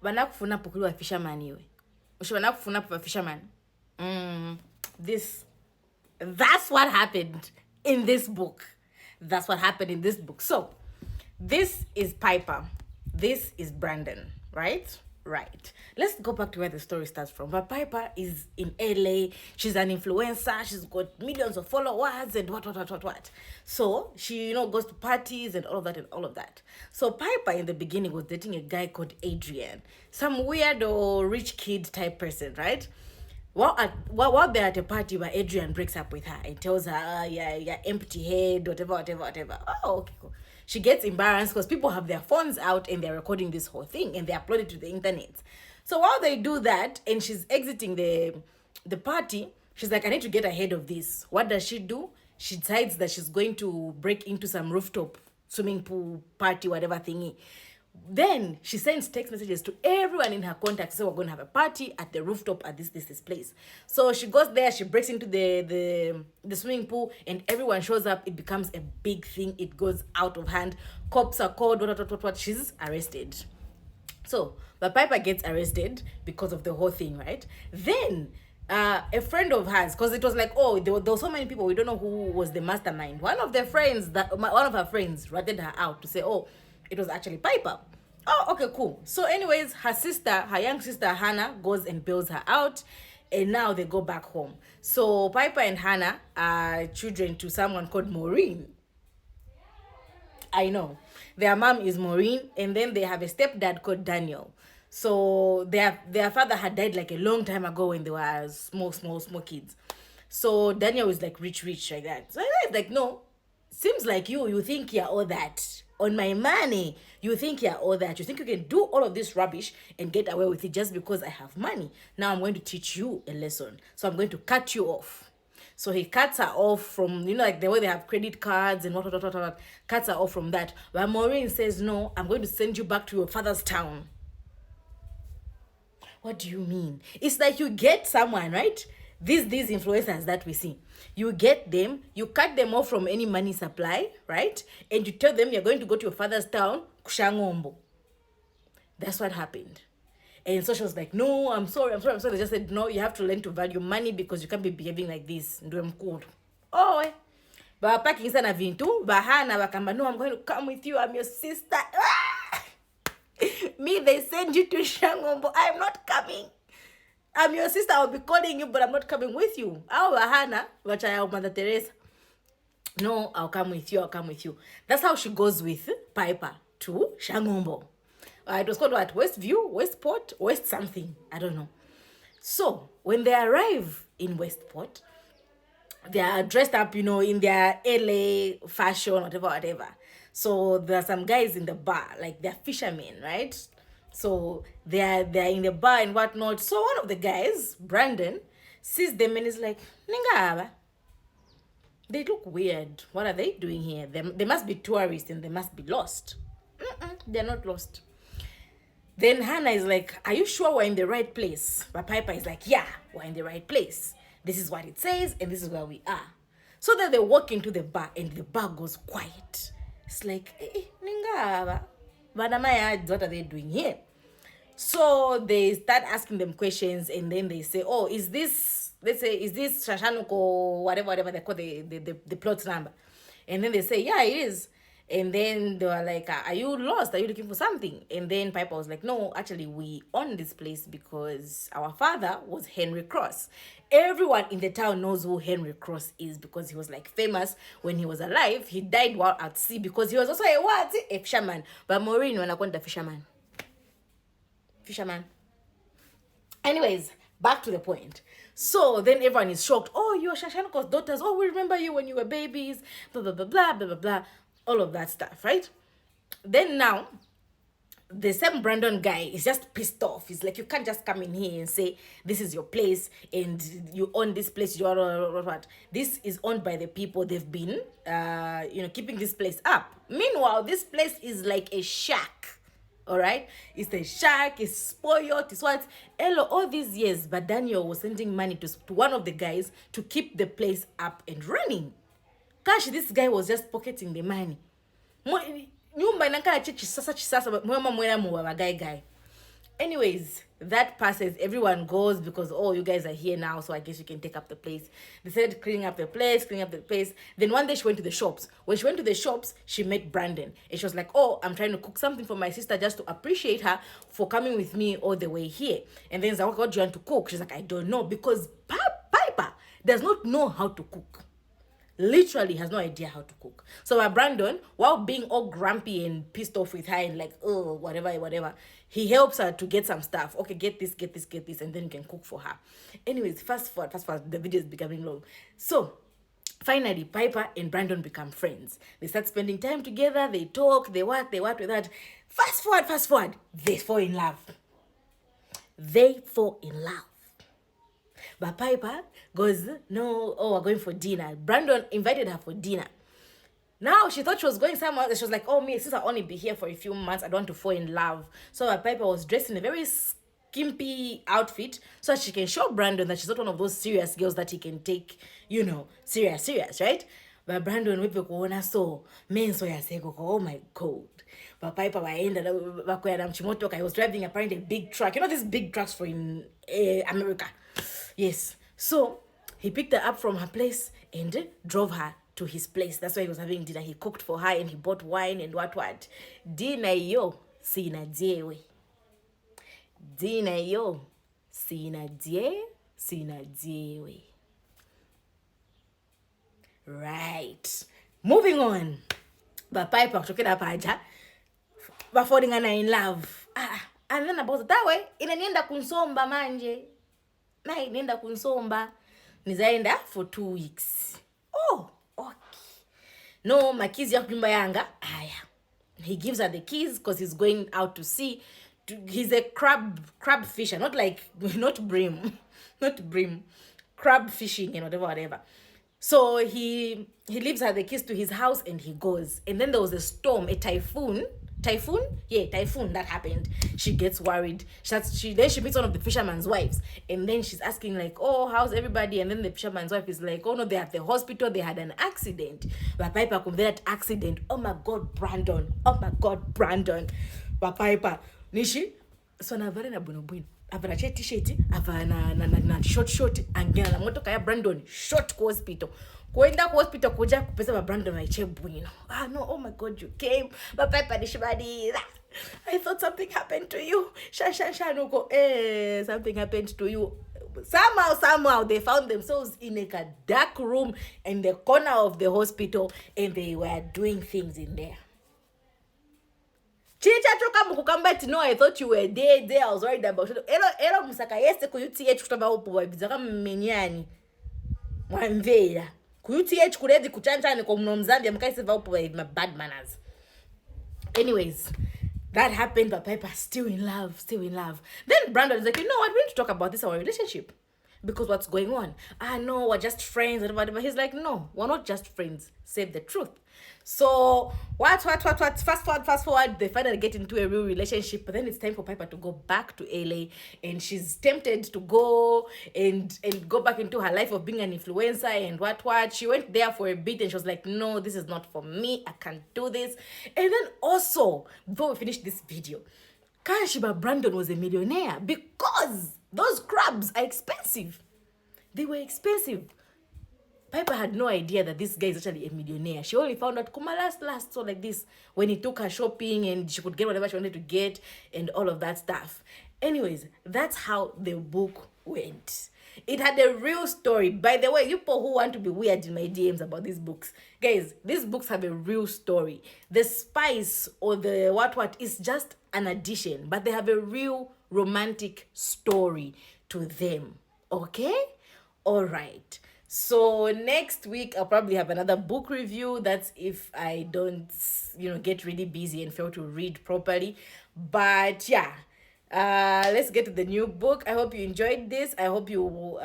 Wanakufuna pokulu wa fisherman iwe. Wanakufuna pa fisherman. That's what happened in this book. That's what happened in this book. So, this is Piper. This is Brandon, right? Right. Let's go back to where the story starts from. But Piper is in LA. She's an influencer. She's got millions of followers and what. So she, goes to parties and all of that. So Piper in the beginning was dating a guy called Adrian. Some weird or rich kid type person, right? While they're at a party where Adrian breaks up with her and tells her, yeah, empty head, whatever. Oh, okay, cool. She gets embarrassed because people have their phones out and they're recording this whole thing and they upload it to the internet. So while they do that and she's exiting the party, she's like, I need to get ahead of this. What does she do? She decides that she's going to break into some rooftop swimming pool party, whatever thingy. Then she sends text messages to everyone in her contacts. So we're going to have a party at the rooftop at this place. So she goes there, she breaks into the swimming pool and everyone shows up. It becomes a big thing. It goes out of hand. Cops are called, what. She's arrested. So the Piper gets arrested because of the whole thing, right? Then a friend of hers, because it was like, there were so many people, we don't know who was the mastermind. One of her friends ratted her out to say, it was actually Piper. Oh, okay, cool. So anyways, her young sister Hannah goes and bails her out, and now they go back home. So Piper and Hannah are children to someone called Maureen. I know. Their mom is Maureen, and then they have a stepdad called Daniel. So their father had died like a long time ago when they were small kids. So Daniel is like rich like that. So I was like, no, seems like you think you're all that. On my money, you think you're all that. You think you can do all of this rubbish and get away with it just because I have money. Now I'm going to teach you a lesson. So I'm going to cut you off. So he cuts her off from, like the way they have credit cards and what, cuts her off from that. But Maureen says, no, I'm going to send you back to your father's town. What do you mean? It's like you get someone, right? These influencers that we see, you get them, you cut them off from any money supply, right? And you tell them you're going to go to your father's town, Kushangombo. That's what happened. And so she was like, no, I'm sorry. They just said, no, you have to learn to value money because you can't be behaving like this. But packing sana vintu, bahana bakamba, no, I'm going to come with you. I'm your sister. Me, they send you to Shangombo. I'm not coming. I'm your sister. I'll be calling you, but I'm not coming with you. Hannah, but I am Mother Teresa. No, I'll come with you. That's how she goes with Piper to Shangombo. It was called what? Westview, Westport, West something. I don't know. So when they arrive in Westport, they are dressed up, in their LA fashion, whatever. So there are some guys in the bar, like they're fishermen, right? So they're in the bar and whatnot. So one of the guys, Brandon, sees them and is like, Ningaba, they look weird. What are they doing here? They must be tourists and they must be lost. They're not lost. Then Hannah is like, are you sure we're in the right place? But Piper is like, yeah, we're in the right place. This is what it says and this is where we are. So then they walk into the bar and the bar goes quiet. It's like, Ningaba, what are they doing here? So they start asking them questions and then they say, is this Shashanuko, whatever they call the plot number? And then they say, yeah, it is. And then they were like, are you lost? Are you looking for something? And then Piper was like, no, actually, we own this place because our father was Henry Cross. Everyone in the town knows who Henry Cross is because he was like famous when he was alive. He died while at sea because he was also a fisherman. But Maureen, when I called the fisherman. Anyways, back to the point. So then everyone is shocked. Oh, you're Shashanko's daughters. Oh, we remember you when you were babies. Blah, blah, blah, blah, blah, blah, blah. All of that stuff, right? Then now, the same Brandon guy is just pissed off. He's like, you can't just come in here and say, this is your place and you own this place. What? This is owned by the people. They've been, keeping this place up. Meanwhile, this place is like a shack. All right, it's a shack, it's spoiled, it's what? All these years, but Daniel was sending money to one of the guys to keep the place up and running. Gosh, this guy was just pocketing the money. Nyumba inakala chisasa mwema mwera muwa guy. Anyways, that passes. Everyone goes because, oh, you guys are here now, so I guess you can take up the place. They started cleaning up the place, cleaning up the place. Then one day she went to the shops. When she went to the shops, she met Brandon. And she was like, oh, I'm trying to cook something for my sister just to appreciate her for coming with me all the way here. And then he's like, what do you want to cook? She's like, I don't know, because Piper does not know how to cook. Literally has no idea how to cook. So Brandon, while being all grumpy and pissed off with her and like, oh, whatever, he helps her to get some stuff. Okay, get this, and then you can cook for her. Anyways, fast forward, the video is becoming long. So finally, Piper and Brandon become friends. They start spending time together, they talk, they work with that. Fast forward, they fall in love. But Piper goes, no, oh, we're going for dinner. Brandon invited her for dinner. Now, she thought she was going somewhere else. She was like, oh, me, since I'll only be here for a few months, I don't want to fall in love. So Piper was dressed in a very skimpy outfit so that she can show Brandon that she's not one of those serious girls that he can take, serious, right? But Brandon, we kuona so menso ya seko, oh my God. But Piper he was driving apparently a big truck. You know these big trucks for in America. Yes. So he picked her up from her place and drove her to his place. That's why he was having dinner. He cooked for her and he bought wine and what. Dinner yo sina jewe. Dinner yo sina jewe. Right. Moving on. But Piper talking up aja. But falling in love. And then about that way, inanienda kunsomba manje. Na inenda kunsomba. Nizaenda for 2 weeks. Oh, okay. No, my keys ya nyumba yanga. Aya. He gives her the keys because he's going out to sea. He's a crab fisher, not brim. Not brim. Crab fishing and whatever. So he leaves her the keys to his house and he goes. And then there was a storm, a typhoon. Typhoon that happened. She gets worried. Then she meets one of the fisherman's wives. And then she's asking like, oh, how's everybody? And then the fisherman's wife is like, oh no, they're at the hospital. They had an accident. But Piper comes that accident. Oh my God, Brandon. But Piper. Nishi. So na vare na bunobuino. Avana t-shirt, avana na short angena na motoka ya Brandon short ku hospital. Kuenda ku hospital kuja kupesa ba Brandon aiche bwino. No, oh my God, you came. But Piper nishibadi. I thought something happened to you. Sha nuko something happened to you. Somehow they found themselves in a dark room in the corner of the hospital and they were doing things in there. No, I thought you were there. I was worried about you. Ero musaka yeste ku UTH kutaba upo wabizaka mmenyani. Mwamveya. Ku UTH kuredi kuchanja ni kwa mno Mzambia mkaisi va upo with my bad manners. Anyways, that happened, but Piper still in love. Then Brandon is like, you know what, we need to talk about this, our relationship. Because what's going on? No, we're just friends, whatever. He's like, no, we're not just friends. Say the truth. So, what? Fast forward, they finally get into a real relationship, but then it's time for Piper to go back to LA, and she's tempted to go and go back into her life of being an influencer and what. She went there for a bit, and she was like, no, this is not for me. I can't do this. And then also, before we finish this video, Kashiba Brandon was a millionaire because those crabs are expensive. They were expensive. Piper had no idea that this guy is actually a millionaire. She only found out Kuma last so like this when he took her shopping and she could get whatever she wanted to get and all of that stuff. Anyways, that's how the book went. It had a real story. By the way, you people who want to be weird in my DMs about these books, guys, these books have a real story. The spice or the what is just an addition, but they have a real romantic story to them. Okay? All right. So next week I'll probably have another book review. That's if I don't, get really busy and fail to read properly. But yeah, let's get to the new book. I hope you enjoyed this. I hope you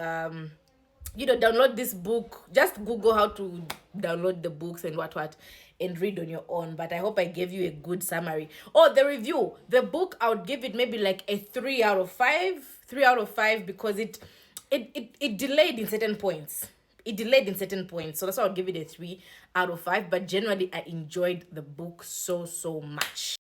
download this book. Just Google how to download the books and what and read on your own. But I hope I gave you a good summary. Oh, the review, the book, I would give it maybe like a 3 out of 5. 3 out of 5 because it delayed in certain points. So that's why I'll give it a 3 out of 5. But generally, I enjoyed the book so much.